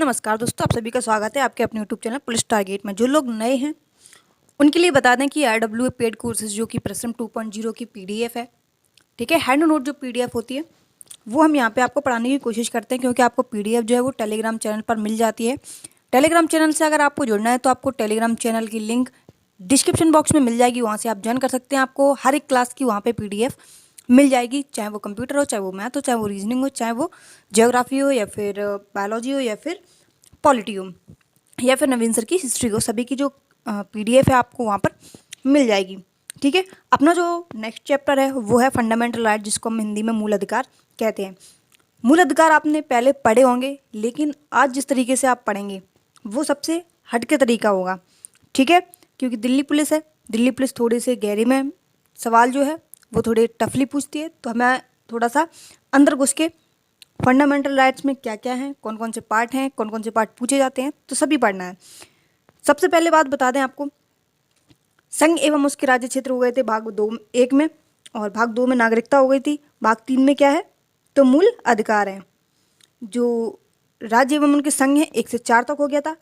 नमस्कार दोस्तों, आप सभी का स्वागत है आपके अपने यूट्यूब चैनल पुलिस टारगेट में। जो लोग नए हैं उनके लिए बता दें कि RWA पेड कोर्सेज जो कि प्रश्न 2.0 की PDF है, ठीक है। हैंड नोट जो PDF होती है वो हम यहाँ पे आपको पढ़ाने की कोशिश करते हैं, क्योंकि आपको PDF जो है वो टेलीग्राम चैनल पर मिल जाती है। टेलीग्राम चैनल से अगर आपको जुड़ना है तो आपको टेलीग्राम चैनल की लिंक डिस्क्रिप्शन बॉक्स में मिल जाएगी, वहाँ से आप ज्वाइन कर सकते हैं। आपको हर एक क्लास की वहाँ पे PDF मिल जाएगी, चाहे वो कंप्यूटर हो, चाहे वो मैथ हो, चाहे वो रीजनिंग हो, चाहे वो ज्योग्राफी हो, या फिर बायोलॉजी हो, या फिर पॉलिटी हो, या फिर नवीन सर की हिस्ट्री हो। सभी की जो PDF है आपको वहाँ पर मिल जाएगी, ठीक है। अपना जो नेक्स्ट चैप्टर है वो है फंडामेंटल राइट, जिसको हम हिंदी में मूल अधिकार कहते हैं। मूल अधिकार आपने पहले पढ़े होंगे, लेकिन आज जिस तरीके से आप पढ़ेंगे वो सबसे हटके तरीका होगा, ठीक है। क्योंकि दिल्ली पुलिस है, दिल्ली पुलिस थोड़े से गहरे में सवाल जो है वो थोड़े टफली पूछती है, तो हमें थोड़ा सा अंदर घुस के फंडामेंटल राइट्स में क्या क्या हैं, कौन कौन से पार्ट हैं, कौन कौन से पार्ट पूछे जाते हैं, तो सभी पढ़ना है। सबसे पहले बात बता दें आपको, संघ एवं उसके राज्य क्षेत्र हो गए थे भाग 1 में, और भाग 2 में नागरिकता हो गई थी। भाग 3 में क्या है, तो मूल अधिकार है। जो राज्य एवं उनके संघ है 1 से 4 तक हो गया था।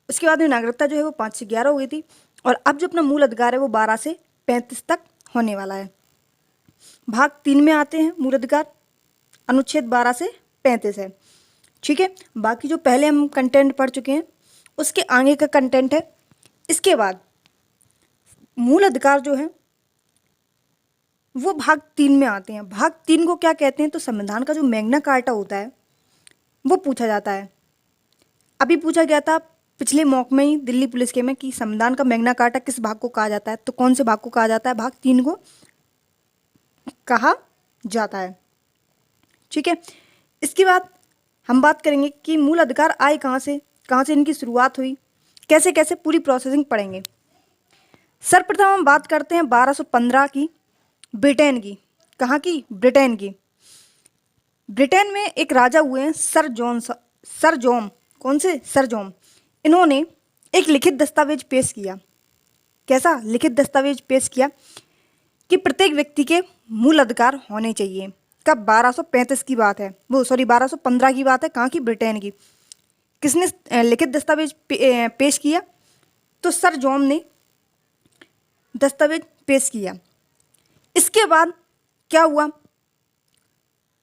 उसके बाद में नागरिकता जो है वो 5 से 11 हो गई थी, और अब जो अपना मूल अधिकार है वो 12 से 35 तक होने वाला है। भाग 3 में आते हैं मूल अधिकार, अनुच्छेद 12 से 35 है, ठीक है। बाकी जो पहले हम कंटेंट पढ़ चुके हैं उसके आगे का कंटेंट है। इसके बाद मूल अधिकार जो है वो भाग 3 में आते हैं। भाग 3 को क्या कहते हैं, तो संविधान का जो मैग्ना कार्टा होता है वो पूछा जाता है। अभी पूछा गया था पिछले मॉक में ही दिल्ली पुलिस के में कि संविधान का मैग्ना कार्टा किस भाग को कहा जाता है, तो कौन से भाग को कहा जाता है, भाग 3 को कहा जाता है, ठीक है। इसके बाद हम बात करेंगे कि मूल अधिकार आए कहाँ से इनकी शुरुआत हुई, कैसे कैसे पूरी प्रोसेसिंग पढ़ेंगे। सर्वप्रथम हम बात करते हैं 1215 की, ब्रिटेन की। कहाँ की, ब्रिटेन की। ब्रिटेन में एक राजा हुए हैं सर जॉन, कौन से, सर जॉन। इन्होंने एक लिखित दस्तावेज पेश किया। कैसा लिखित दस्तावेज पेश किया कि प्रत्येक व्यक्ति के मूल अधिकार होने चाहिए। कब, 1235 की बात है, वो सॉरी 1215 की बात है। कहाँ की, ब्रिटेन की। किसने लिखित दस्तावेज पेश किया, तो सर जॉन ने दस्तावेज पेश किया। इसके बाद क्या हुआ,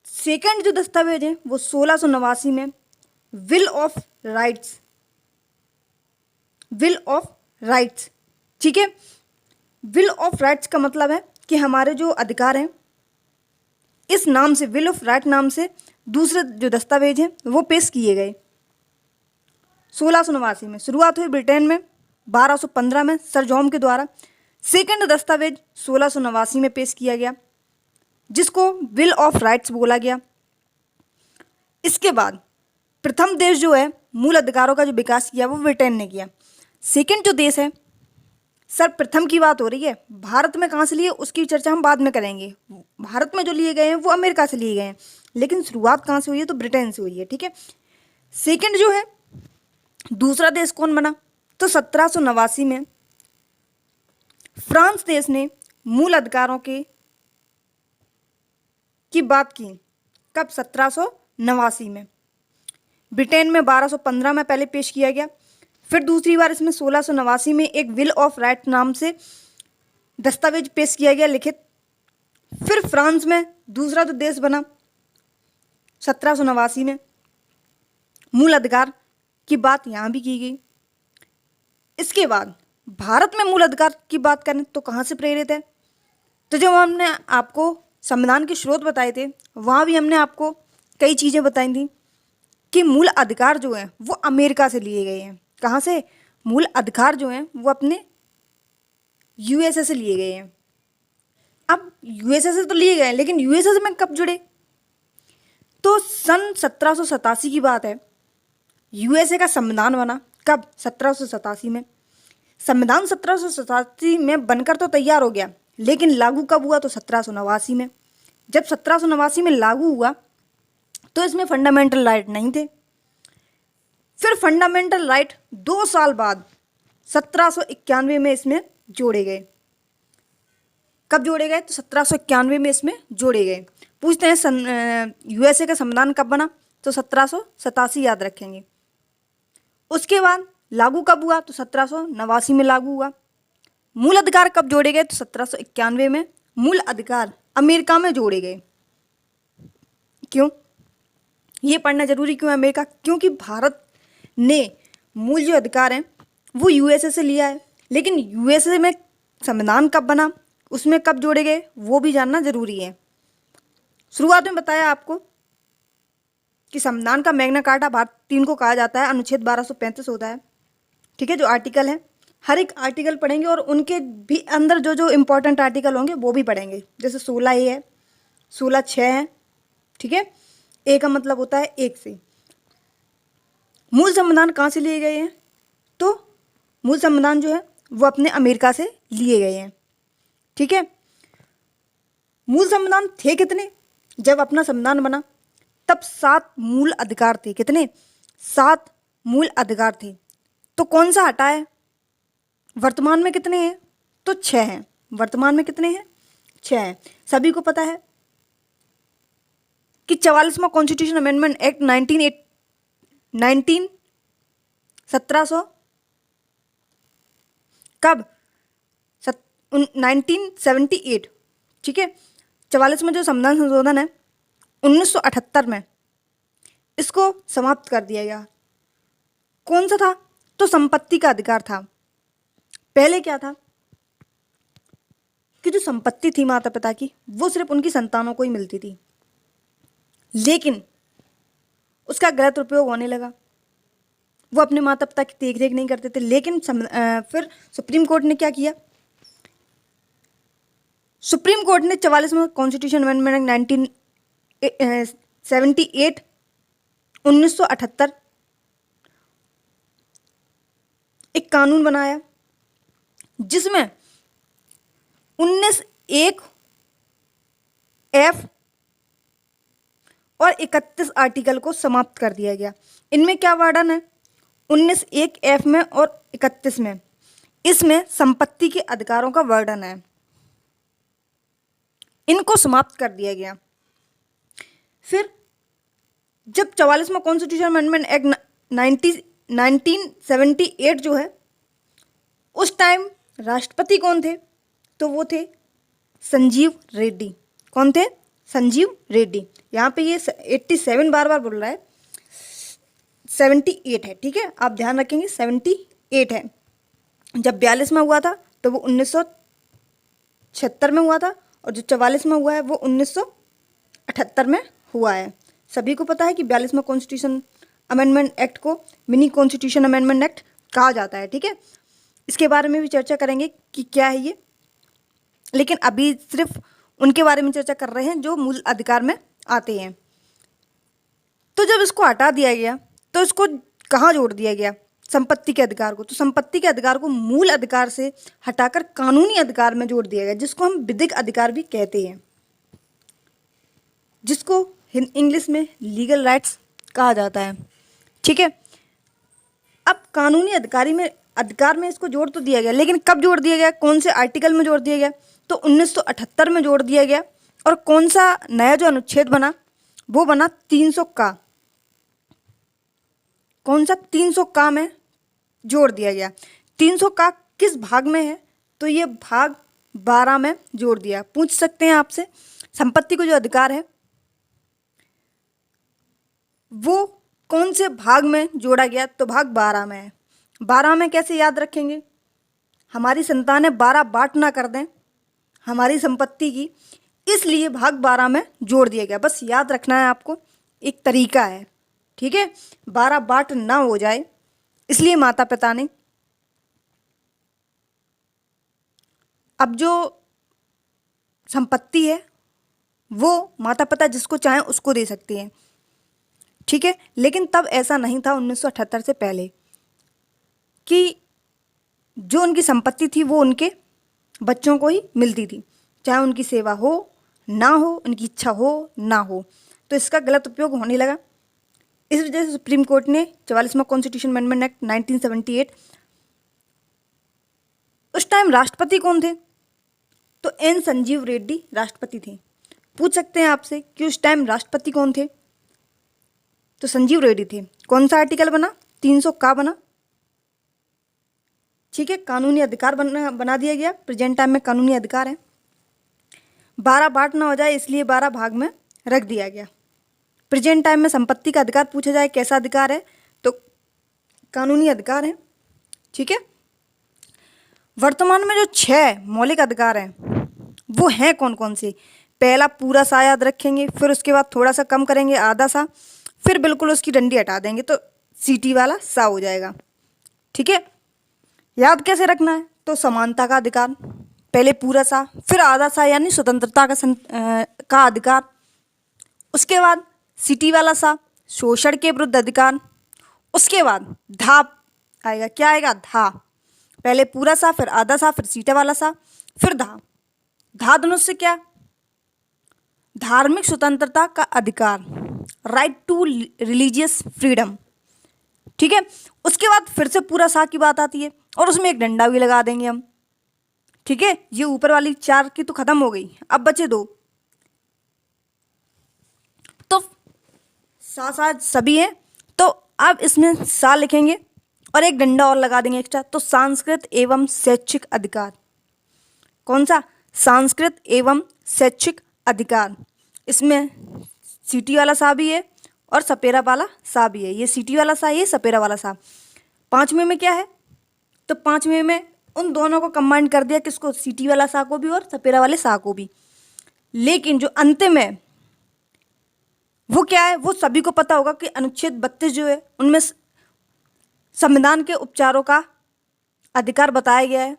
सेकंड जो दस्तावेज है वो 1689 में विल ऑफ राइट्स, ठीक है। विल ऑफ राइट्स का मतलब है कि हमारे जो अधिकार हैं, इस नाम से, विल ऑफ राइट नाम से दूसरे जो दस्तावेज हैं वो पेश किए गए। 1689 में शुरुआत हुई ब्रिटेन में, 1215 में सर जॉन के द्वारा सेकंड दस्तावेज 1689 में पेश किया गया, जिसको विल ऑफ राइट्स बोला गया। इसके बाद प्रथम देश जो है मूल अधिकारों का जो विकास किया वो ब्रिटेन ने किया। सेकंड जो देश है, सर प्रथम की बात हो रही है, भारत में कहाँ से लिए उसकी चर्चा हम बाद में करेंगे। भारत में जो लिए गए हैं वो अमेरिका से लिए गए हैं, लेकिन शुरुआत कहाँ से हुई है, तो ब्रिटेन से हुई है, ठीक है। सेकंड जो है दूसरा देश कौन बना, तो 1789 में फ्रांस देश ने मूल अधिकारों की बात की। कब, 1789 में। ब्रिटेन में 1215 में पहले पेश किया गया, फिर दूसरी बार इसमें 1689 में एक विल ऑफ राइट नाम से दस्तावेज पेश किया गया लिखित। फिर फ्रांस में दूसरा जो देश बना 1789 में, मूल अधिकार की बात यहाँ भी की गई। इसके बाद भारत में मूल अधिकार की बात करें तो कहाँ से प्रेरित है, तो जब हमने आपको संविधान के स्रोत बताए थे वहाँ भी हमने आपको कई चीज़ें बताई थी कि मूल अधिकार जो हैं वो अमेरिका से लिए गए हैं। कहाँ से, मूल अधिकार जो हैं वो अपने USA से लिए गए हैं। अब USA से तो लिए गए, लेकिन USA से में कब जुड़े, तो सन 1787 की बात है। USA का संविधान बना कब, 1787 में। संविधान 1787 में बनकर तो तैयार हो गया, लेकिन लागू कब हुआ, तो 1789 में। जब 1789 में लागू हुआ तो इसमें फंडामेंटल राइट नहीं थे। फिर फंडामेंटल राइट 2 साल बाद 1791 में इसमें जोड़े गए। कब जोड़े गए, तो 1791 में इसमें जोड़े गए। पूछते हैं USA का संविधान कब बना, तो 1787 याद रखेंगे। उसके बाद लागू कब हुआ? तो 1789 में लागू हुआ। मूल अधिकार कब जोड़े गए? तो 1791 में मूल अधिकार अमेरिका में जोड़े गए। क्यों ये पढ़ना जरूरी क्यों है अमेरिका? क्योंकि भारत ने मूल जो अधिकार हैं वो यूएसए से लिया है, लेकिन यूएसए में संविधान कब बना, उसमें कब जोड़े गए, वो भी जानना जरूरी है। शुरुआत में बताया आपको कि संविधान का मैग्ना कार्टा भारत 3 को कहा जाता है, अनुच्छेद 1235 होता है, ठीक है, जो आर्टिकल है। हर एक आर्टिकल पढ़ेंगे और उनके भी अंदर जो जो इम्पोर्टेंट आर्टिकल होंगे वो भी पढ़ेंगे। जैसे 16A है, 16(6) है, ठीक है। ए का मतलब होता है एक से। मूल संविधान कहाँ से लिए गए हैं? तो मूल संविधान जो है वो अपने अमेरिका से लिए गए हैं, ठीक है। मूल संविधान थे कितने? जब अपना संविधान बना तब 7 मूल अधिकार थे। कितने? 7 मूल अधिकार थे। तो कौन सा हटा है? वर्तमान में कितने हैं? तो 6 हैं। वर्तमान में कितने हैं? 6 हैं। सभी को पता है कि 44वां कॉन्स्टिट्यूशन अमेंडमेंट एक्ट 1700 कब? 1978, ठीक है। 44 में जो संविधान संशोधन है 1978 में इसको समाप्त कर दिया गया। कौन सा था? तो संपत्ति का अधिकार था। पहले क्या था कि जो संपत्ति थी माता पिता की वो सिर्फ उनकी संतानों को ही मिलती थी, लेकिन उसका गलत उपयोग होने लगा। वो अपने माता पिता की देख रेख नहीं करते थे। लेकिन फिर सुप्रीम कोर्ट ने क्या किया? सुप्रीम कोर्ट ने 44वां कॉन्स्टिट्यूशन अमेंडमेंट 1978 1978 एक कानून बनाया जिसमें 19(1)(f) और 31 आर्टिकल को समाप्त कर दिया गया। इनमें क्या वर्णन है? 19(1)(f) में और 31 में, इसमें संपत्ति के अधिकारों का वर्णन है। इनको समाप्त कर दिया गया। फिर जब 44वां कॉन्स्टिट्यूशन अमेंडमेंट एक्ट 1978 जो है, उस टाइम राष्ट्रपति कौन थे? तो वो थे संजीव रेड्डी। कौन थे? संजीव रेड्डी। यहाँ पे ये 87 बार बार बोल रहा है, 78 है, ठीक है, आप ध्यान रखेंगे 78 है। जब 42 में हुआ था तो वो 1976 में हुआ था, और जो 44 में हुआ है वो 1978 में हुआ है। सभी को पता है कि 42वां कॉन्स्टिट्यूशन अमेंडमेंट एक्ट को मिनी कॉन्स्टिट्यूशन अमेंडमेंट एक्ट कहा जाता है, ठीक है। इसके बारे में भी चर्चा करेंगे कि क्या है ये, लेकिन अभी सिर्फ उनके बारे में चर्चा कर रहे हैं जो मूल अधिकार में आते हैं। तो जब इसको हटा दिया गया तो इसको कहाँ जोड़ दिया गया? संपत्ति के अधिकार को। तो संपत्ति के अधिकार को मूल अधिकार से हटाकर कानूनी अधिकार में जोड़ दिया गया, जिसको हम विधिक अधिकार भी कहते हैं, जिसको इंग्लिश में लीगल राइट्स कहा जाता है, ठीक है। अब कानूनी अधिकार में इसको जोड़ तो दिया गया, लेकिन कब जोड़ दिया गया? कौन से आर्टिकल में जोड़ दिया गया? तो 1978 में जोड़ दिया गया। और कौन सा नया जो अनुच्छेद बना वो बना 300 का। कौन सा? 300 का में जोड़ दिया गया। 300 का किस भाग में है? तो ये भाग 12 में जोड़ दिया। पूछ सकते हैं आपसे, संपत्ति को जो अधिकार है वो कौन से भाग में जोड़ा गया? तो भाग 12 में है। 12 में कैसे याद रखेंगे? हमारी संतानें 12 बांट ना कर दें हमारी संपत्ति की, इसलिए भाग 12 में जोड़ दिया गया। बस याद रखना है आपको, एक तरीका है, ठीक है। 12 बांट ना हो जाए इसलिए माता पिता ने अब जो संपत्ति है वो माता पिता जिसको चाहें उसको दे सकती हैं, ठीक है। लेकिन तब ऐसा नहीं था 1978 से पहले, कि जो उनकी संपत्ति थी वो उनके बच्चों को ही मिलती थी, चाहे उनकी सेवा हो ना हो, उनकी इच्छा हो ना हो। तो इसका गलत उपयोग होने लगा। इस वजह से सुप्रीम कोर्ट ने 44वां कॉन्स्टिट्यूशन अमेंडमेंट एक्ट 1978, उस टाइम राष्ट्रपति कौन थे? तो एन संजीव रेड्डी राष्ट्रपति थे। पूछ सकते हैं आपसे कि उस टाइम राष्ट्रपति कौन थे? तो संजीव रेड्डी थे। कौन सा आर्टिकल बना? 300 का बना, ठीक है, कानूनी अधिकार बना दिया गया, प्रेजेंट टाइम में कानूनी अधिकार है। 12 बांट ना हो जाए इसलिए 12 भाग में रख दिया गया। प्रेजेंट टाइम में संपत्ति का अधिकार पूछा जाए कैसा अधिकार है, तो कानूनी अधिकार है, ठीक है। वर्तमान में जो 6 मौलिक अधिकार हैं वो हैं कौन कौन से? पहला पूरा सा याद रखेंगे, फिर उसके बाद थोड़ा सा कम करेंगे, आधा सा, फिर बिल्कुल उसकी डंडी हटा देंगे तो सीटी वाला सा हो जाएगा, ठीक है। याद कैसे रखना है? तो समानता का अधिकार, पहले पूरा सा, फिर आधा सा यानी स्वतंत्रता का अधिकार, उसके बाद सीटी वाला सा, शोषण के विरुद्ध अधिकार, उसके बाद धा आएगा, क्या आएगा? धा। पहले पूरा सा, फिर आधा सा, फिर सीटा वाला सा, फिर धा। धा धनुष से क्या? धार्मिक स्वतंत्रता का अधिकार, राइट टू रिलीजियस फ्रीडम, ठीक है। उसके बाद फिर से पूरा सा की बात आती है और उसमें एक डंडा भी लगा देंगे हम, ठीक है। ये ऊपर वाली 4 की तो खत्म हो गई, अब बचे 2। तो सा सभी है, तो अब इसमें सा लिखेंगे और एक डंडा और लगा देंगे एक्स्ट्रा, तो सांस्कृतिक एवं शैक्षिक अधिकार। कौन सा? सांस्कृतिक एवं शैक्षिक अधिकार। इसमें सीटी वाला सा भी है और सपेरा वाला सा भी है। ये सीटी वाला सा, ये सपेरा वाला सा। 5वें में क्या है? तो 5वें में उन दोनों को कंबाइन कर दिया, किसको? सीटी वाला सा को भी और सपेरा वाले सा को भी। लेकिन जो अंतिम है वो क्या है? वो सभी को पता होगा कि अनुच्छेद 32 जो है उनमें संविधान के उपचारों का अधिकार बताया गया है,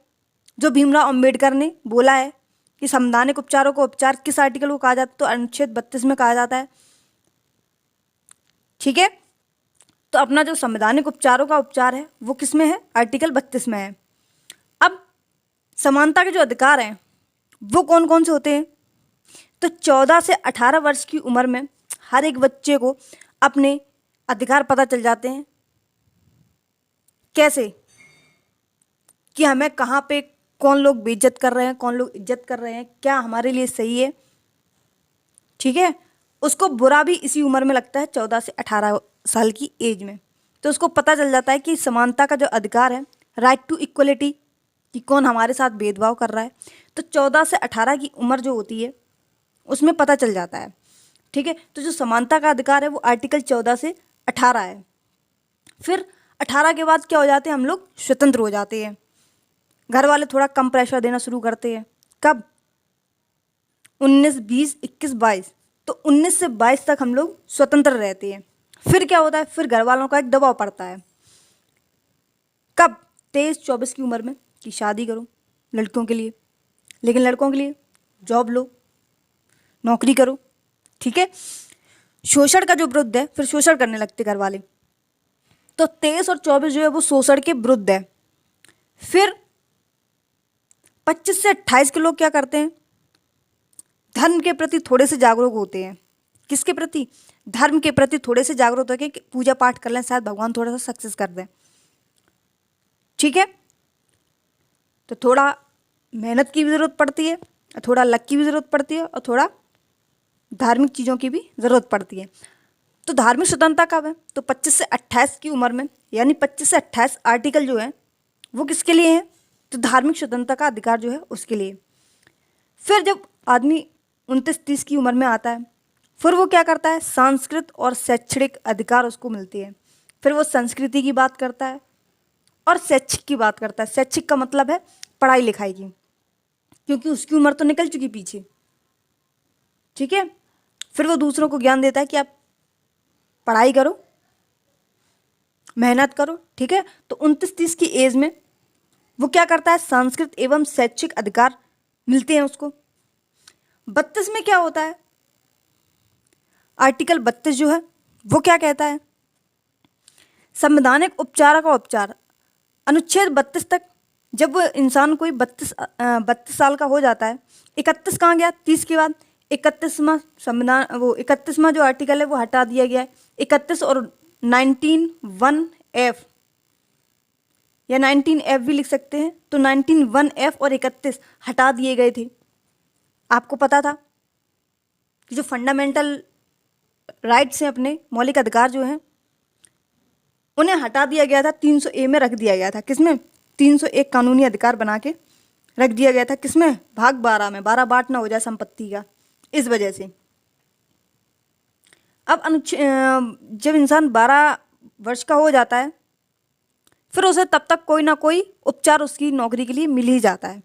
जो भीमराव अंबेडकर ने बोला है कि संवैधानिक उपचारों को उपचार किस आर्टिकल को कहा जाता है? तो अनुच्छेद 32 में कहा जाता है, ठीक है। तो अपना जो संवैधानिक उपचारों का उपचार है वो किस में है? आर्टिकल 32 में है। अब समानता के जो अधिकार हैं वो कौन कौन से होते हैं? तो 14 से 18 वर्ष की उम्र में हर एक बच्चे को अपने अधिकार पता चल जाते हैं। कैसे? कि हमें कहाँ पे कौन लोग बेइज्जत कर रहे हैं, कौन लोग इज्जत कर रहे हैं, क्या हमारे लिए सही है, ठीक है। उसको बुरा भी इसी उम्र में लगता है, 14 से 18 साल की एज में। तो उसको पता चल जाता है कि समानता का जो अधिकार है, राइट टू इक्वलिटी, कि कौन हमारे साथ भेदभाव कर रहा है, तो 14 से 18 की उम्र जो होती है उसमें पता चल जाता है, ठीक है। तो जो समानता का अधिकार है वो आर्टिकल 14 से 18 है। फिर 18 के बाद क्या हो जाते हैं? हम लोग स्वतंत्र हो जाते हैं। घर वाले थोड़ा कम प्रेशर देना शुरू करते हैं। कब? 19, 20, 21, 22। तो 19 से 22 तक हम लोग स्वतंत्र रहते हैं। फिर क्या होता है? फिर घर वालों का एक दबाव पड़ता है। कब? 23, 24 की उम्र में, कि शादी करो लड़कियों के लिए, लेकिन लड़कों के लिए जॉब लो, नौकरी करो, ठीक है। शोषण का जो विरुद्ध है, फिर शोषण करने लगते घर वाले। तो 23 और 24 जो है वो शोषण के विरुद्ध है। फिर 25 से 28 के लोग क्या करते हैं? धर्म के प्रति थोड़े से जागरूक होते हैं। किसके प्रति? धर्म के प्रति थोड़े से जागरूक होकर कि पूजा पाठ कर लें, शायद भगवान थोड़ा सा सक्सेस कर दें, ठीक है। तो थोड़ा मेहनत की भी ज़रूरत पड़ती है, थोड़ा लक की भी ज़रूरत पड़ती है, और थोड़ा धार्मिक चीज़ों की भी ज़रूरत पड़ती है। तो धार्मिक स्वतंत्रता कब है? तो 25 से 28 की उम्र में, यानी 25 से 28 आर्टिकल जो है वो किसके लिए है? तो धार्मिक स्वतंत्रता का अधिकार जो है उसके लिए। फिर जब आदमी 29-30 की उम्र में आता है, फिर वो क्या करता है? सांस्कृतिक और शैक्षणिक अधिकार उसको मिलती है। फिर वो संस्कृति की बात करता है और शैक्षिक की बात करता है। शैक्षिक का मतलब है पढ़ाई लिखाई की, क्योंकि उसकी उम्र तो निकल चुकी पीछे, ठीक है। फिर वो दूसरों को ज्ञान देता है कि आप पढ़ाई करो, मेहनत करो, ठीक है। तो 29-30 की एज में वो क्या करता है? सांस्कृतिक एवं शैक्षिक अधिकार मिलते हैं उसको। 32 में क्या होता है? आर्टिकल 32 जो है वो क्या कहता है? संवैधानिक उपचार का उपचार। अनुच्छेद 32 तक जब वो इंसान कोई 32 साल का हो जाता है, 31 कहाँ गया? 30 के बाद 31वां संविधान, वो 31वां जो आर्टिकल है वो हटा दिया गया है। 31 और 19(1)(f या 19(f) भी लिख सकते हैं। तो 19(1)(f) और 31 हटा दिए गए थे। आपको पता था कि जो फंडामेंटल राइट्स हैं, अपने मौलिक अधिकार जो हैं, उन्हें हटा दिया गया था, 300A में रख दिया गया था। किसमें? 301 कानूनी अधिकार बना के रख दिया गया था। किसमें? भाग 12 में। 12 बांट ना हो जाए संपत्ति का, इस वजह से। अब जब इंसान 12 वर्ष का हो जाता है, फिर उसे तब तक कोई ना कोई उपचार उसकी नौकरी के लिए मिल ही जाता है।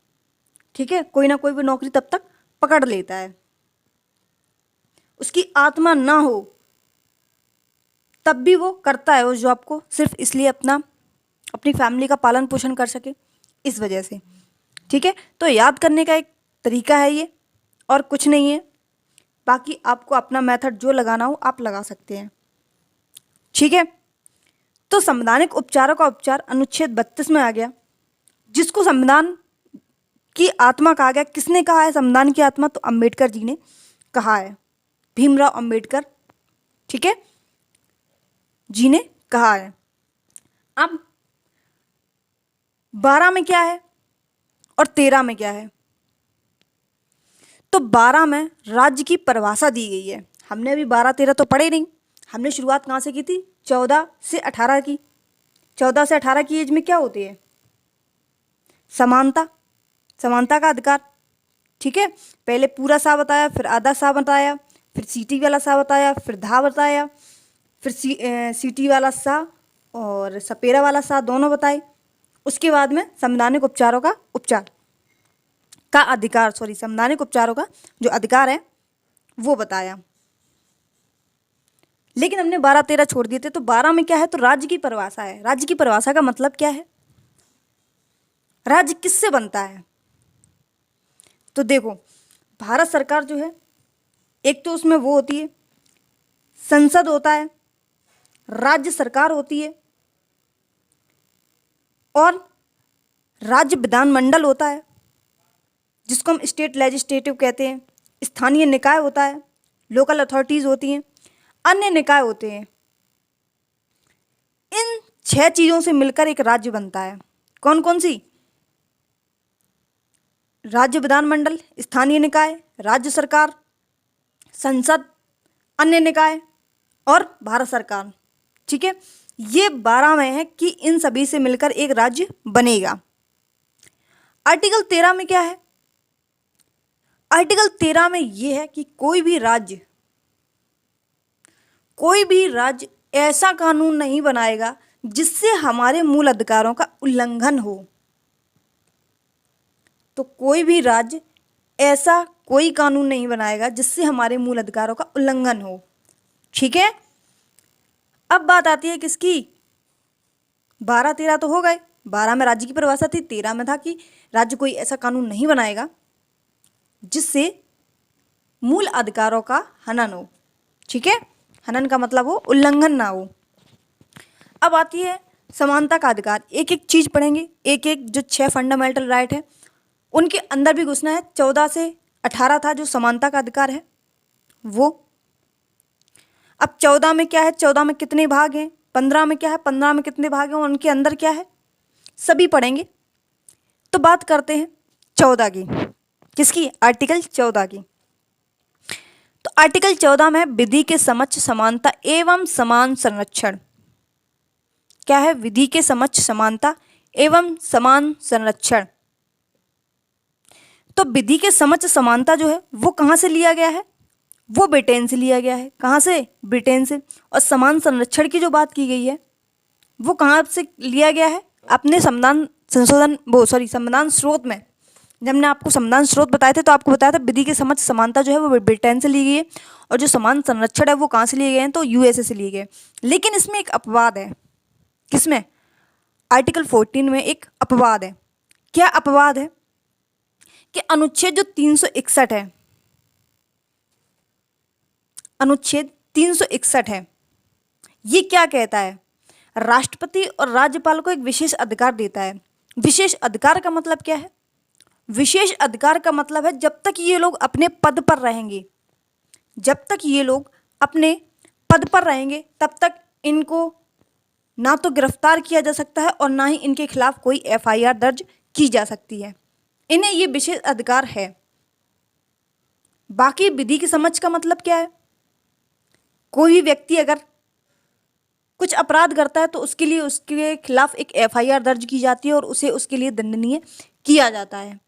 ठीक है, कोई ना कोई भी नौकरी तब तक पकड़ लेता है। उसकी आत्मा ना हो तब भी वो करता है उस जॉब को, सिर्फ इसलिए अपनी फैमिली का पालन पोषण कर सके, इस वजह से। ठीक है, तो याद करने का एक तरीका है ये, और कुछ नहीं है। बाकी आपको अपना मेथड जो लगाना हो आप लगा सकते हैं। ठीक है, तो संवैधानिक उपचारों का उपचार अनुच्छेद 32 में आ गया, जिसको संविधान की आत्मा कहा गया। किसने कहा है संविधान की आत्मा? तो अंबेडकर जी ने कहा है, भीमराव अंबेडकर, ठीक है, जी ने कहा है। अब 12 में क्या है और 13 में क्या है? तो 12 में राज्य की परिभाषा दी गई है। हमने अभी 12-13 तो पढ़े नहीं, हमने शुरुआत कहाँ से की थी? 14 से 18 की। 14 से 18 की एज में क्या होती है? समानता, समानता का अधिकार। ठीक है, पहले पूरा सा बताया, फिर आधा सा बताया, फिर सीटी वाला सा बताया, फिर धा बताया, फिर सीटी वाला सा और सपेरा वाला सा दोनों बताए। उसके बाद में संवैधानिक उपचारों का अधिकार, संवैधानिक उपचारों का जो अधिकार है वो बताया। लेकिन हमने 12-13 छोड़ दिए थे। तो 12 में क्या है? तो राज्य की परिभाषा है। राज्य की परिभाषा का मतलब क्या है? राज्य किससे बनता है? तो देखो, भारत सरकार जो है, एक तो उसमें वो होती है संसद होता है, राज्य सरकार होती है, और राज्य विधानमंडल होता है, जिसको हम स्टेट लेजिस्लेटिव कहते हैं। स्थानीय निकाय होता है, लोकल अथॉरिटीज होती हैं, अन्य निकाय होते हैं। इन 6 चीजों से मिलकर एक राज्य बनता है। कौन कौन सी? राज्य विधानमंडल, स्थानीय निकाय, राज्य सरकार, संसद, अन्य निकाय और भारत सरकार। ठीक है, ये 12 में है कि इन सभी से मिलकर एक राज्य बनेगा। आर्टिकल 13 में क्या है? आर्टिकल 13 में यह है कि कोई भी राज्य ऐसा कानून नहीं बनाएगा जिससे हमारे मूल अधिकारों का उल्लंघन हो। तो कोई भी राज्य ऐसा कोई कानून नहीं बनाएगा जिससे हमारे मूल अधिकारों का उल्लंघन हो। ठीक है, अब बात आती है किसकी? 12-13 तो हो गए। 12 में राज्य की परिभाषा थी, 13 में था कि राज्य कोई ऐसा कानून नहीं बनाएगा जिससे मूल अधिकारों का हनन हो। ठीक है, हनन का मतलब हो उल्लंघन ना हो। अब आती है समानता का अधिकार। एक एक चीज पढ़ेंगे, एक एक जो 6 फंडामेंटल राइट है उनके अंदर भी घुसना है। 14 से 18 था जो समानता का अधिकार है वो। अब 14 में क्या है? 14 में कितने भाग हैं? 15 में क्या है? 15 में कितने भाग हैं? उनके अंदर क्या है? सभी पढ़ेंगे। तो बात करते हैं 14 की। किसकी? आर्टिकल 14 की। तो आर्टिकल 14 में विधि के समक्ष समानता एवं समान संरक्षण। क्या है? विधि के समक्ष समानता एवं समान संरक्षण। तो विधि के समक्ष समानता जो है वो कहाँ से लिया गया है? वो ब्रिटेन से लिया गया है। कहाँ से? ब्रिटेन से। और समान संरक्षण की जो बात की गई है वो कहाँ से लिया गया है? अपने संविधान स्रोत में। जब हमने आपको संविधान स्रोत बताए थे तो आपको बताया था विधि के समक्ष समानता जो है वो ब्रिटेन से ली गई है, और जो समान संरक्षण है वो कहाँ से लिए गए हैं? तो यूएसए से लिए गए। लेकिन इसमें एक अपवाद है। किसमें? आर्टिकल 14 में एक अपवाद है। क्या अपवाद है? कि अनुच्छेद जो 361 है, अनुच्छेद 361 है, ये क्या कहता है? राष्ट्रपति और राज्यपाल को एक विशेष अधिकार देता है। विशेष अधिकार का मतलब क्या है? विशेष अधिकार का मतलब है जब तक ये लोग अपने पद पर रहेंगे, जब तक ये लोग अपने पद पर रहेंगे तब तक इनको ना तो गिरफ्तार किया जा सकता है और ना ही इनके खिलाफ कोई एफआईआर दर्ज की जा सकती है। इन्हें ये विशेष अधिकार है। बाकी विधि की समझ का मतलब क्या है? कोई भी व्यक्ति अगर कुछ अपराध करता है तो उसके लिए उसके खिलाफ एक एफआईआर दर्ज की जाती है और उसे उसके लिए दंडनीय किया जाता है।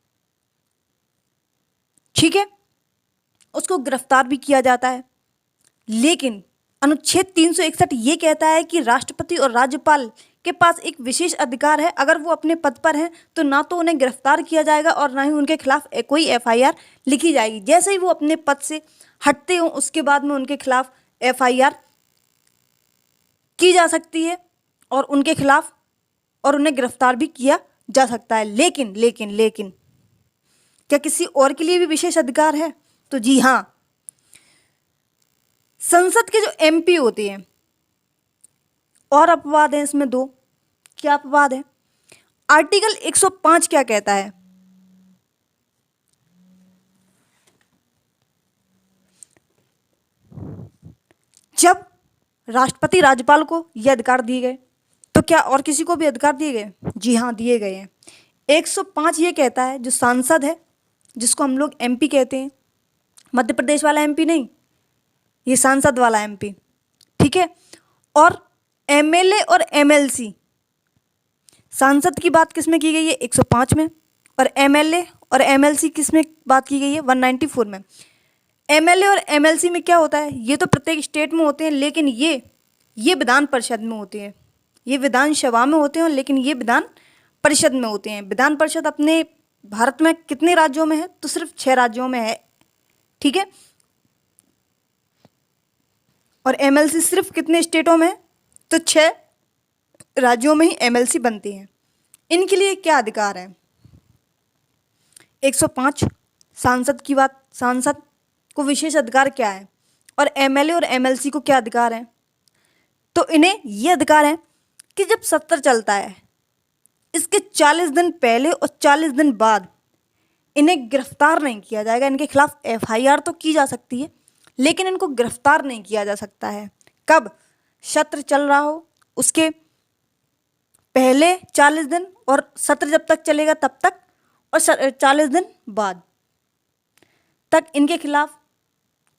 ठीक है, उसको गिरफ्तार भी किया जाता है। लेकिन अनुच्छेद 361 ये कहता है कि राष्ट्रपति और राज्यपाल के पास एक विशेष अधिकार है, अगर वो अपने पद पर हैं तो ना तो उन्हें गिरफ्तार किया जाएगा और ना ही उनके खिलाफ कोई एफआईआर लिखी जाएगी। जैसे ही वो अपने पद से हटते हों उसके बाद में उनके खिलाफ एफआईआर की जा सकती है और उनके खिलाफ और उन्हें गिरफ्तार भी किया जा सकता है। लेकिन लेकिन लेकिन क्या किसी और के लिए भी विशेष अधिकार है? तो जी हाँ, संसद के जो एमपी होते हैं, और अपवाद है इसमें दो। क्या अपवाद है? आर्टिकल 105 क्या कहता है? जब राष्ट्रपति राज्यपाल को यह अधिकार दिए गए तो क्या और किसी को भी अधिकार दिए गए? जी हाँ, दिए गए हैं। 105 ये कहता है जो सांसद है, जिसको हम लोग एमपी कहते हैं, मध्य प्रदेश वाला एमपी नहीं, ये सांसद वाला एमपी, ठीक है। और एमएलए और एमएलसी, सांसद की बात किस में की गई है? 105 में। और एमएलए और एमएलसी किस में बात की गई है? 194 में। एमएलए और एमएलसी में क्या होता है? ये तो प्रत्येक स्टेट में होते हैं, लेकिन ये विधान परिषद में होते हैं। ये विधानसभा में होते हैं, लेकिन ये विधान परिषद में होते हैं। विधान परिषद अपने भारत में कितने राज्यों में है? तो सिर्फ 6 राज्यों में है, ठीक है। और एमएलसी सिर्फ कितने स्टेटों में है? तो 6 राज्यों में ही एमएलसी बनती हैं। इनके लिए क्या अधिकार है? 105 सांसद की बात, सांसद को विशेष अधिकार क्या है, और एमएलए और एमएलसी को क्या अधिकार है? तो इन्हें ये अधिकार है कि जब सत्र चलता है इसके 40 दिन पहले और 40 दिन बाद इन्हें गिरफ्तार नहीं किया जाएगा। इनके खिलाफ एफआईआर तो की जा सकती है, लेकिन इनको गिरफ्तार नहीं किया जा सकता है। कब? सत्र चल रहा हो उसके पहले 40 दिन, और सत्र जब तक चलेगा तब तक, और 40 दिन बाद तक इनके खिलाफ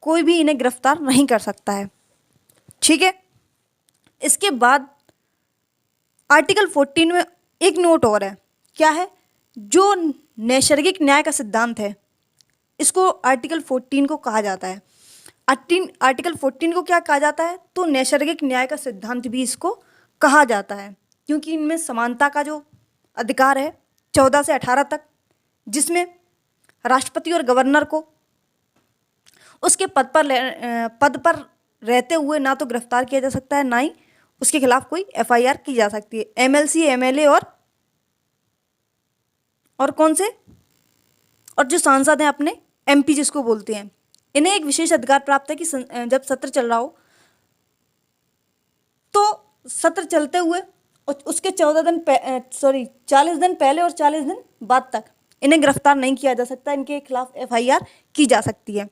कोई भी इन्हें गिरफ्तार नहीं कर सकता है, ठीक है। इसके बाद आर्टिकल 14 में एक नोट और है। क्या है? जो नैसर्गिक न्याय का सिद्धांत है, इसको आर्टिकल 14 को कहा जाता है। आर्टिकल 14 को क्या कहा जाता है? तो नैसर्गिक न्याय का सिद्धांत भी इसको कहा जाता है, क्योंकि इनमें समानता का जो अधिकार है 14 से 18 तक, जिसमें राष्ट्रपति और गवर्नर को उसके पद पर रहते हुए ना तो गिरफ्तार किया जा सकता है, ना ही उसके खिलाफ कोई एफआईआर की जा सकती है। एमएलसी, एमएलए और कौन से, और जो सांसद हैं अपने एमपी जिसको बोलते हैं, इन्हें एक विशेष अधिकार प्राप्त है कि जब सत्र चल रहा हो तो सत्र चलते हुए उसके 40 दिन पहले और 40 दिन बाद तक इन्हें गिरफ्तार नहीं किया जा सकता, इनके खिलाफ एफआईआर की जा सकती है।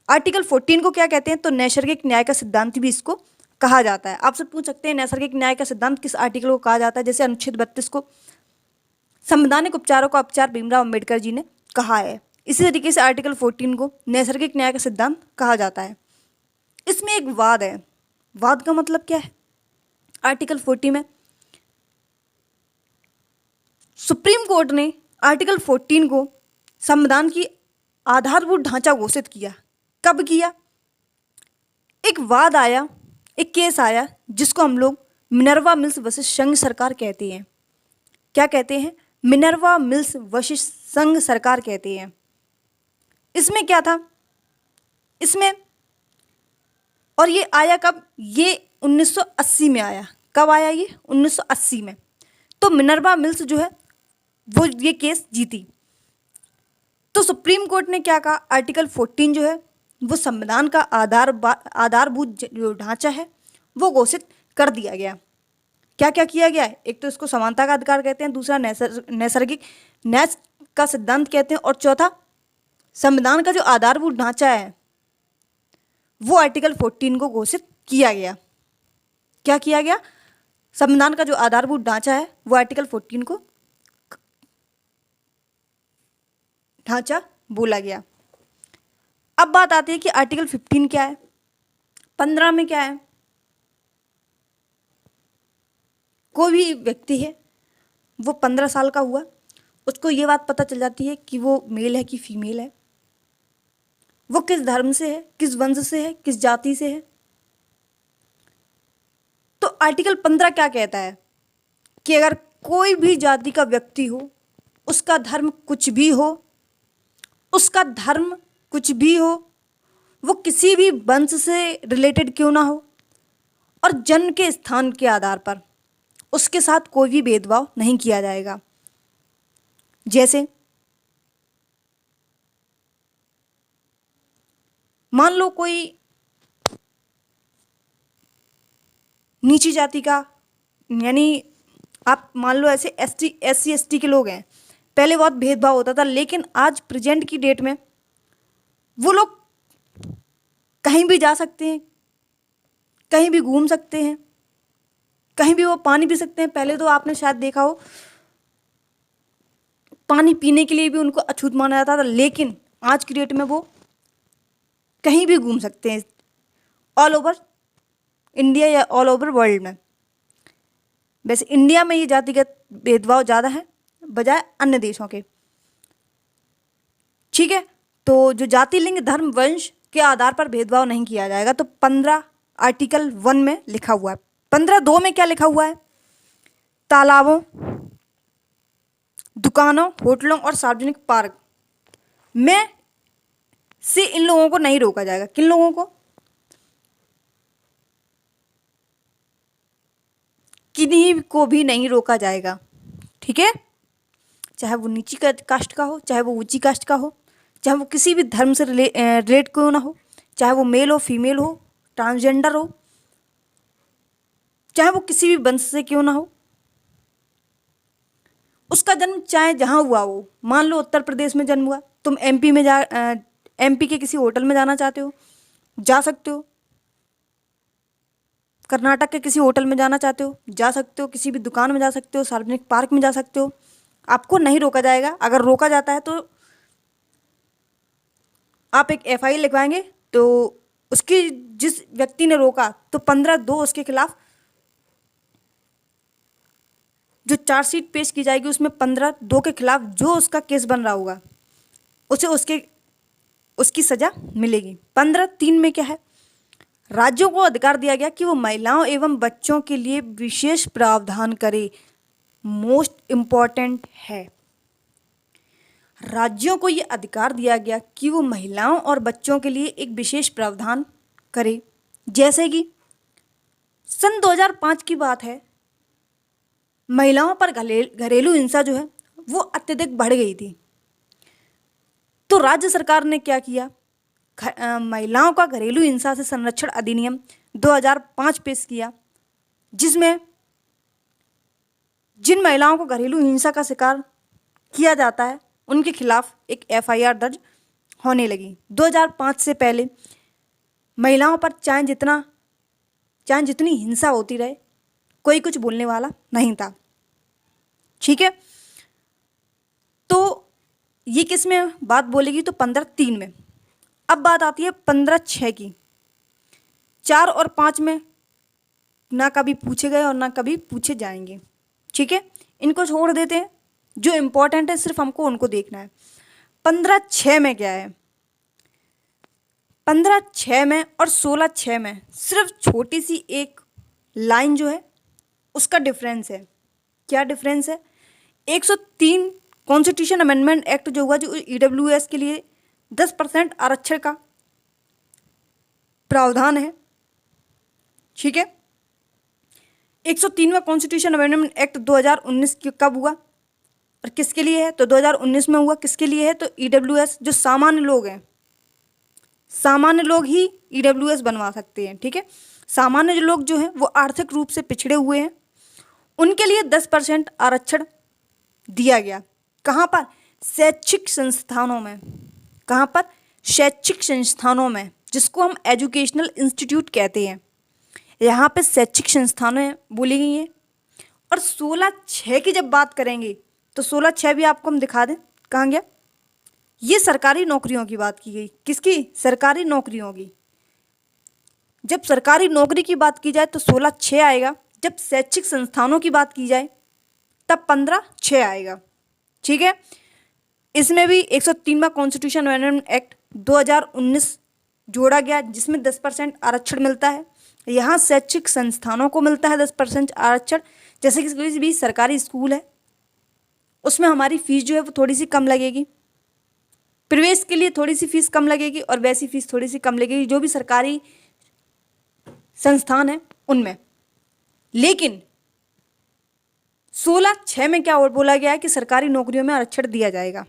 आर्टिकल 14 को क्या कहते हैं? तो नैसर्गिक न्याय का सिद्धांत भी इसको कहा जाता है। आपसे पूछ सकते हैं नैसर्गिक न्याय का सिद्धांत किस आर्टिकल को कहा जाता है? जैसे अनुच्छेद 32 को संवैधानिक उपचारों का उपचार भीमराव अम्बेडकर जी ने कहा है, इसी तरीके से आर्टिकल 14 को नैसर्गिक न्याय का सिद्धांत कहा जाता है। इसमें एक वाद है। वाद का मतलब क्या है? आर्टिकल 40 में सुप्रीम कोर्ट ने आर्टिकल 14 को संविधान की आधारभूत ढांचा घोषित किया। कब किया? एक वाद आया, एक केस आया, जिसको हम लोग मिनर्वा मिल्स वर्सेस संघ सरकार कहते हैं। क्या कहते हैं? मिनर्वा मिल्स वर्सेस संघ सरकार कहते हैं। इसमें क्या था? इसमें, और ये आया कब? ये 1980 में आया। कब आया ये? 1980 में। तो मिनर्वा मिल्स जो है वो ये केस जीती। तो सुप्रीम कोर्ट ने क्या कहा? आर्टिकल 14 जो है वो संविधान का आधारभूत जो ढांचा है वो घोषित कर दिया गया। क्या क्या किया गया है? एक तो इसको समानता का अधिकार कहते हैं, दूसरा नैसर्गिक न्याय का सिद्धांत कहते हैं, और चौथा संविधान का जो आधारभूत ढांचा है वो आर्टिकल 14 को घोषित किया गया। क्या किया गया? संविधान का जो आधारभूत ढांचा है वो आर्टिकल 14 को ढांचा बोला गया। अब बात आती है कि आर्टिकल 15 क्या है, 15 में क्या है। कोई भी व्यक्ति है वो 15 साल का हुआ, उसको ये बात पता चल जाती है कि वो मेल है कि फीमेल है, वो किस धर्म से है, किस वंश से है, किस जाति से है। तो आर्टिकल 15 क्या कहता है कि अगर कोई भी जाति का व्यक्ति हो, उसका धर्म कुछ भी हो, उसका धर्म कुछ भी हो, वो किसी भी वंश से रिलेटेड क्यों ना हो, और जन्म के स्थान के आधार पर उसके साथ कोई भी भेदभाव नहीं किया जाएगा। जैसे मान लो कोई नीची जाति का, यानी आप मान लो ऐसे SC ST के लोग हैं, पहले बहुत भेदभाव होता था, लेकिन आज प्रेजेंट की डेट में वो लोग कहीं भी जा सकते हैं, कहीं भी घूम सकते हैं, कहीं भी वो पानी पी सकते हैं। पहले तो आपने शायद देखा हो पानी पीने के लिए भी उनको अछूत माना जाता था, लेकिन आज की डेट में वो कहीं भी घूम सकते हैं, ऑल ओवर इंडिया या ऑल ओवर वर्ल्ड में। वैसे इंडिया में ये जातिगत भेदभाव ज़्यादा है बजाय अन्य देशों के। ठीक है, तो जो जाति, लिंग, धर्म, वंश के आधार पर भेदभाव नहीं किया जाएगा। तो 15 आर्टिकल 1 में लिखा हुआ है। 15(2) में क्या लिखा हुआ है? तालाबों, दुकानों, होटलों और सार्वजनिक पार्क में से इन लोगों को नहीं रोका जाएगा। किन लोगों को? किन्हीं को भी नहीं रोका जाएगा। ठीक है, चाहे वो नीची कास्ट का हो, चाहे वो ऊंची कास्ट का हो, चाहे वो किसी भी धर्म से रिलेट क्यों ना हो, चाहे वो मेल हो, फीमेल हो, ट्रांसजेंडर हो, चाहे वो किसी भी वंश से क्यों ना हो, उसका जन्म चाहे जहाँ हुआ हो। मान लो उत्तर प्रदेश में जन्म हुआ, तुम MP के किसी होटल में जाना चाहते हो, जा सकते हो। कर्नाटक के किसी होटल में जाना चाहते हो, जा सकते हो। किसी भी दुकान में जा सकते हो, सार्वजनिक पार्क में जा सकते हो, आपको नहीं रोका जाएगा। अगर रोका जाता है तो आप एक FIR लिखवाएंगे, तो उसकी जिस व्यक्ति ने रोका तो 15(2) उसके खिलाफ जो चार्जशीट पेश की जाएगी, उसमें 15(2) के खिलाफ जो उसका केस बन रहा होगा उसे उसकी सजा मिलेगी। 15(3) में क्या है? राज्यों को अधिकार दिया गया कि वो महिलाओं एवं बच्चों के लिए विशेष प्रावधान करे। मोस्ट इम्पॉर्टेंट है, राज्यों को ये अधिकार दिया गया कि वो महिलाओं और बच्चों के लिए एक विशेष प्रावधान करे। जैसे कि सन 2005 की बात है, महिलाओं पर घरेलू हिंसा जो है वो अत्यधिक बढ़ गई थी। तो राज्य सरकार ने क्या किया? महिलाओं का घरेलू हिंसा से संरक्षण अधिनियम 2005 पेश किया, जिसमें जिन महिलाओं को घरेलू हिंसा का शिकार किया जाता है उनके खिलाफ एक FIR दर्ज होने लगी। 2005 से पहले महिलाओं पर चाहे जितनी हिंसा होती रहे, कोई कुछ बोलने वाला नहीं था। ठीक है, तो ये किस में बात बोलेगी? तो 15(3) में। अब बात आती है 15(6) की। 4 और 5 में ना कभी पूछे गए और ना कभी पूछे जाएंगे। ठीक है, इनको छोड़ देते हैं, जो इम्पोर्टेंट है सिर्फ हमको उनको देखना है। 15(6) में क्या है? 15(6) में और 16(6) में सिर्फ छोटी सी एक लाइन जो है उसका डिफरेंस है। क्या डिफरेंस है? 103 कॉन्स्टिट्यूशन अमेंडमेंट एक्ट जो हुआ, जो EWS के लिए 10% आरक्षण का प्रावधान है। ठीक है, 103वां कॉन्स्टिट्यूशन अमेंडमेंट एक्ट 2019 कब हुआ और किसके लिए है? तो 2019 में हुआ। किसके लिए है? तो EWS, जो सामान्य लोग हैं, सामान्य लोग ही EWS बनवा सकते हैं। ठीक है, सामान्य लोग जो हैं वो आर्थिक रूप से पिछड़े हुए हैं, उनके लिए 10% आरक्षण दिया गया। कहाँ पर? शैक्षिक संस्थानों में। कहाँ पर? शैक्षिक संस्थानों में, जिसको हम एजुकेशनल इंस्टीट्यूट कहते हैं। यहाँ पे शैक्षिक संस्थानें बोली गई हैं। और 16(6) की जब बात करेंगे तो 16(6) भी आपको हम दिखा दें, कहाँ गया? ये सरकारी नौकरियों की बात की गई। किसकी? सरकारी नौकरियों की। जब सरकारी नौकरी की बात की जाए तो 16(6) आएगा। जब शैक्षिक संस्थानों की बात की जाए तब 15(6) आएगा। ठीक है, इसमें भी 103वां कॉन्स्टिट्यूशन अमेंडमेंट एक्ट 2019 जोड़ा गया, जिसमें 10% आरक्षण मिलता है। यहाँ शैक्षिक संस्थानों को मिलता है 10% आरक्षण। जैसे कि कोई भी सरकारी स्कूल है, उसमें हमारी फीस जो है वो थोड़ी सी कम लगेगी, प्रवेश के लिए थोड़ी सी फीस कम लगेगी और वैसी फीस थोड़ी सी कम लगेगी जो भी सरकारी संस्थान है उनमें। लेकिन 16(6) में क्या और बोला गया है कि सरकारी नौकरियों में आरक्षण दिया जाएगा।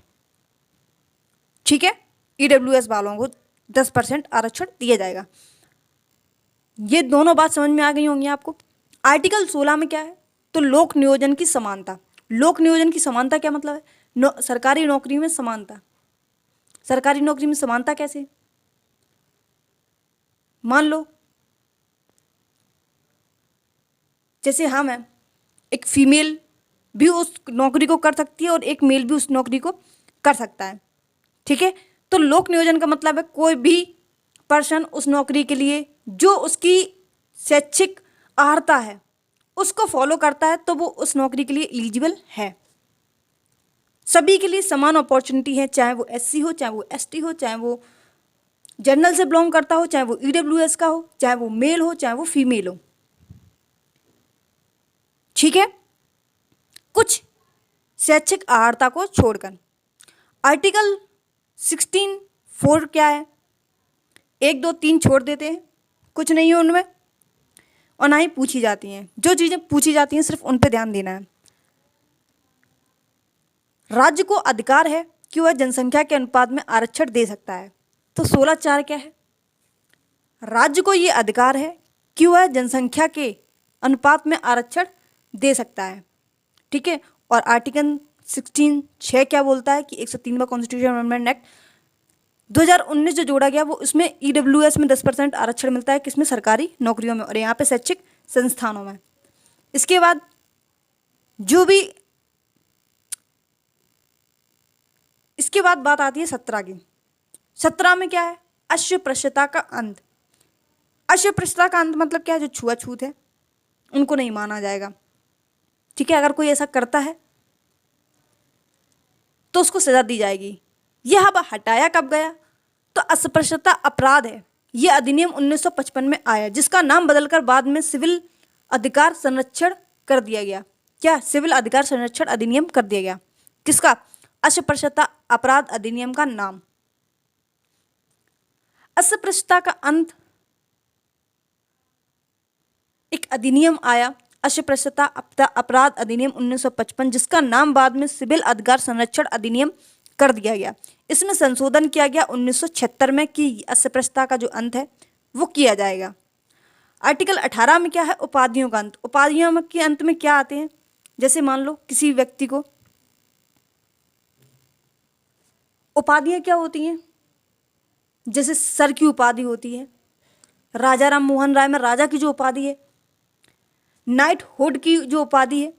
ठीक है, ईडब्ल्यूएस वालों को 10% आरक्षण दिया जाएगा। ये दोनों बात समझ में आ गई होंगी आपको। आर्टिकल 16 में क्या है, तो लोक नियोजन की समानता। लोक नियोजन की समानता क्या मतलब है? सरकारी नौकरी में समानता। सरकारी नौकरी में समानता कैसे? मान लो जैसे हम हैं, एक फीमेल भी उस नौकरी को कर सकती है और एक मेल भी उस नौकरी को कर सकता है। ठीक है, तो लोक नियोजन का मतलब है कोई भी पर्सन उस नौकरी के लिए जो उसकी शैक्षिक अर्हता है उसको फॉलो करता है तो वो उस नौकरी के लिए एलिजिबल है। सभी के लिए समान अपॉर्चुनिटी है, चाहे वो एससी हो, चाहे वो एसटी हो, चाहे वो जनरल से बिलोंग करता हो, चाहे वो ईडब्ल्यूएस का हो, चाहे वो मेल हो, चाहे वो फीमेल हो। ठीक है, कुछ शैक्षिक अर्हता को छोड़कर आर्टिकल 16(4) क्या है, 1, 2, 3 छोड़ देते हैं, कुछ नहीं है उनमें और ना ही पूछी जाती हैं। जो चीज़ें पूछी जाती हैं सिर्फ उन पे ध्यान देना है। राज्य को अधिकार है कि वह जनसंख्या के अनुपात में आरक्षण दे सकता है। तो 16(4) क्या है? राज्य को ये अधिकार है कि वह जनसंख्या के अनुपात में आरक्षण दे सकता है। ठीक है, और आर्टिकल 16(6) क्या बोलता है कि 103वां कॉन्स्टिट्यूशन अमेंडमेंट एक्ट 2019 जो जोड़ा गया वो उसमें ईडब्ल्यूएस में 10% आरक्षण मिलता है, किसमें? सरकारी नौकरियों में और यहाँ पे शैक्षिक संस्थानों में। इसके बाद जो भी इसके बाद बात आती है 17 की। 17 में क्या है? अस्पृश्यता का अंत। अस्पृश्यता का अंत मतलब क्या है? जो छुआछूत है उनको नहीं माना जाएगा। ठीक है, अगर कोई ऐसा करता है तो उसको सजा दी जाएगी। यह अब हटाया कब गया? तो अस्पृश्यता अपराध है, यह अधिनियम 1955 में आया, जिसका नाम बदलकर बाद में सिविल अधिकार संरक्षण कर दिया गया। क्या? सिविल अधिकार संरक्षण अधिनियम कर दिया गया। किसका? अस्पृश्यता अपराध अधिनियम का नाम। अस्पृश्यता का अंत एक अधिनियम आया, अस्पृश्यता अपराध अधिनियम 1955, जिसका नाम बाद में सिविल अधिकार संरक्षण अधिनियम कर दिया गया। इसमें संशोधन किया गया 1976 में कि अस्पृश्यता का जो अंत है वो किया जाएगा। आर्टिकल 18 में क्या है? उपाधियों का अंत। उपाधियों के अंत में क्या आते हैं? जैसे मान लो किसी व्यक्ति को उपाधियां क्या होती हैं? जैसे सर की उपाधि होती है, राजा राम मोहन राय में राजा की जो उपाधि है, नाइटहुड की जो उपाधि है।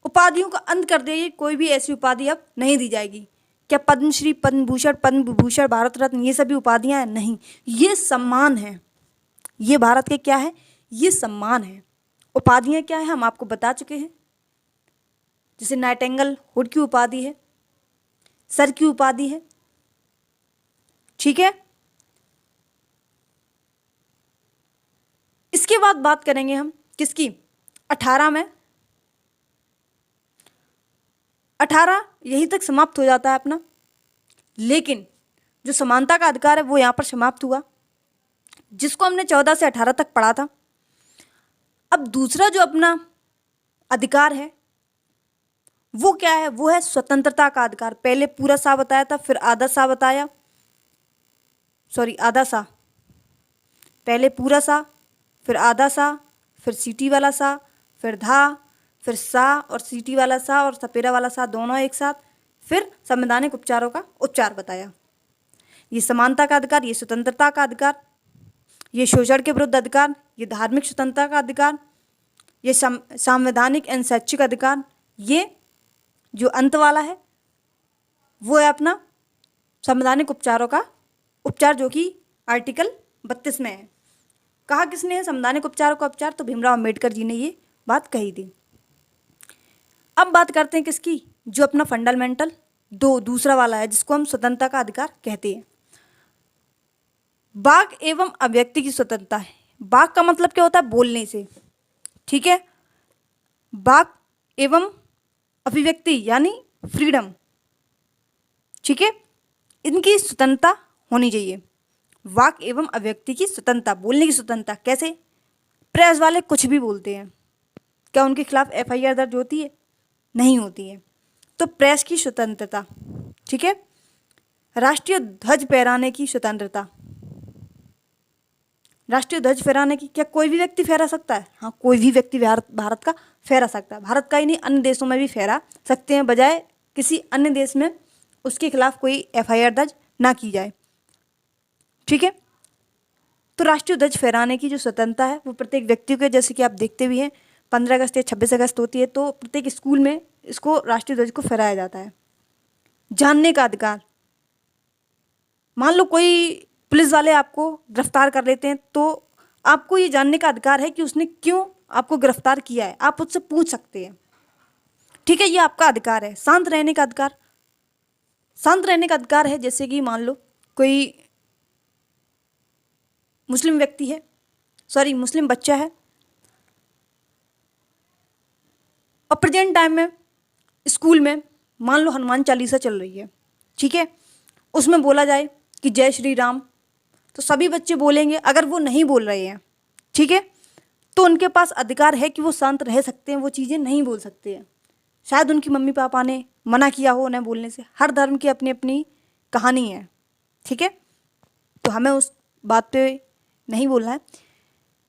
उपाधियों का अंत कर दिया, कोई भी ऐसी उपाधि अब नहीं दी जाएगी। क्या पद्मश्री, पद्म भूषण, पद्म विभूषण, भारत रत्न ये सभी उपाधियां हैं? नहीं, ये सम्मान है। ये भारत के क्या है? ये सम्मान है। उपाधियां क्या है हम आपको बता चुके हैं। जैसे नाइटिंगेल हुड की उपाधि है, सर की उपाधि है। ठीक है, इसके बाद बात करेंगे हम किसकी? 18 में। 18 यहीं तक समाप्त हो जाता है अपना, लेकिन जो समानता का अधिकार है वो यहाँ पर समाप्त हुआ, जिसको हमने 14 से 18 तक पढ़ा था। अब दूसरा जो अपना अधिकार है वो क्या है? वो है स्वतंत्रता का अधिकार। पहले पूरा सा बताया था, फिर आधा सा बताया, आधा सा, पहले पूरा सा, फिर आधा सा, फिर सीटी वाला सा, फिर धा, फिर सा और सीटी वाला सा और सपेरा वाला सा दोनों एक साथ, फिर संवैधानिक उपचारों का उपचार बताया। ये समानता का अधिकार, ये स्वतंत्रता का अधिकार, ये शोषण के विरुद्ध अधिकार, ये धार्मिक स्वतंत्रता का अधिकार, ये संवैधानिक एवं शैक्षिक अधिकार। ये जो अंत वाला है वो है अपना संवैधानिक उपचारों का उपचार, जो कि आर्टिकल 32 में है। कहा किसने है संवैधानिक उपचारों का उपचार? तो भीमराव अम्बेडकर जी ने ये बात कही थी। अब बात करते हैं किसकी, जो अपना फंडामेंटल दूसरा वाला है जिसको हम स्वतंत्रता का अधिकार कहते हैं। वाक एवं अभिव्यक्ति की स्वतंत्रता है। वाक का मतलब क्या होता है, बोलने से, ठीक है। वाक एवं अभिव्यक्ति यानी फ्रीडम, ठीक है, इनकी स्वतंत्रता होनी चाहिए। वाक एवं अभिव्यक्ति की स्वतंत्रता, बोलने की स्वतंत्रता। कैसे, प्रेस वाले कुछ भी बोलते हैं, क्या उनके खिलाफ एफआईआर दर्ज होती है? नहीं होती है। तो प्रेस की स्वतंत्रता, ठीक है। राष्ट्रीय ध्वज फहराने की स्वतंत्रता। राष्ट्रीय ध्वज फहराने की, क्या कोई भी व्यक्ति फहरा सकता है? हाँ, कोई भी व्यक्ति भारत का फहरा सकता है। भारत का ही नहीं, अन्य देशों में भी फहरा सकते हैं, बजाय किसी अन्य देश में उसके खिलाफ कोई एफआईआर दर्ज ना की जाए, ठीक है। तो राष्ट्रीय ध्वज फहराने की जो स्वतंत्रता है वो प्रत्येक व्यक्ति को, जैसे कि आप देखते भी हैं 15 अगस्त या 26 अगस्त होती है तो प्रत्येक स्कूल में इसको राष्ट्रीय ध्वज को फहराया जाता है। जानने का अधिकार, मान लो कोई पुलिस वाले आपको गिरफ्तार कर लेते हैं तो आपको ये जानने का अधिकार है कि उसने क्यों आपको गिरफ्तार किया है, आप उससे पूछ सकते हैं, ठीक है, ये आपका अधिकार है। शांत रहने का अधिकार, शांत रहने का अधिकार है, जैसे कि मान लो कोई मुस्लिम व्यक्ति है, सॉरी मुस्लिम बच्चा है और प्रेजेंट टाइम में स्कूल में मान लो हनुमान चालीसा चल रही है, ठीक है, उसमें बोला जाए कि जय श्री राम, तो सभी बच्चे बोलेंगे। अगर वो नहीं बोल रहे हैं, ठीक है, तो उनके पास अधिकार है कि वो शांत रह सकते हैं, वो चीज़ें नहीं बोल सकते हैं। शायद उनकी मम्मी पापा ने मना किया हो उन्हें बोलने से। हर धर्म की अपनी अपनी कहानी है, ठीक है, तो हमें उस बात पे नहीं बोलना है।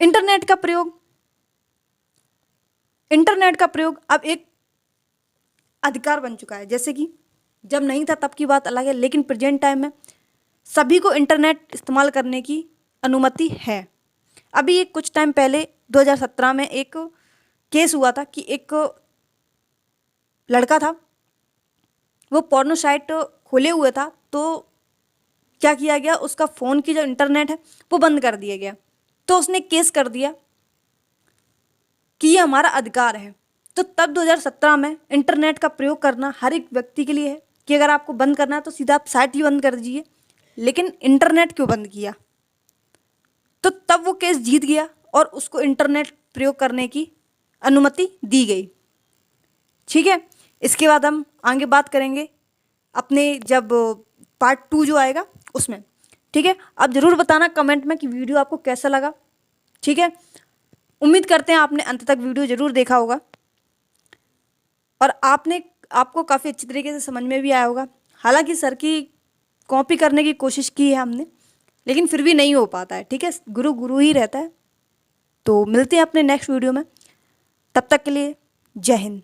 इंटरनेट का प्रयोग, इंटरनेट का प्रयोग अब एक अधिकार बन चुका है। जैसे कि जब नहीं था तब की बात अलग है, लेकिन प्रेजेंट टाइम में सभी को इंटरनेट इस्तेमाल करने की अनुमति है। अभी एक कुछ टाइम पहले 2017 में एक केस हुआ था कि एक लड़का था, वो पोर्नो साइट खोले हुए था, तो क्या किया गया, उसका फ़ोन की जो इंटरनेट है वो बंद कर दिया गया। तो उसने केस कर दिया कि ये हमारा अधिकार है। तो तब 2017 में इंटरनेट का प्रयोग करना हर एक व्यक्ति के लिए है कि अगर आपको बंद करना है तो सीधा आप साइट ही बंद कर दीजिए, लेकिन इंटरनेट क्यों बंद किया? तो तब वो केस जीत गया और उसको इंटरनेट प्रयोग करने की अनुमति दी गई, ठीक है। इसके बाद हम आगे बात करेंगे अपने जब पार्ट 2 जो आएगा उसमें, ठीक है। आप ज़रूर बताना कमेंट में कि वीडियो आपको कैसा लगा, ठीक है। उम्मीद करते हैं आपने अंत तक वीडियो ज़रूर देखा होगा और आपको काफ़ी अच्छी तरीके से समझ में भी आया होगा। हालांकि सर की कॉपी करने की कोशिश की है हमने, लेकिन फिर भी नहीं हो पाता है, ठीक है, गुरु गुरु ही रहता है। तो मिलते हैं अपने नेक्स्ट वीडियो में, तब तक के लिए जय हिंद।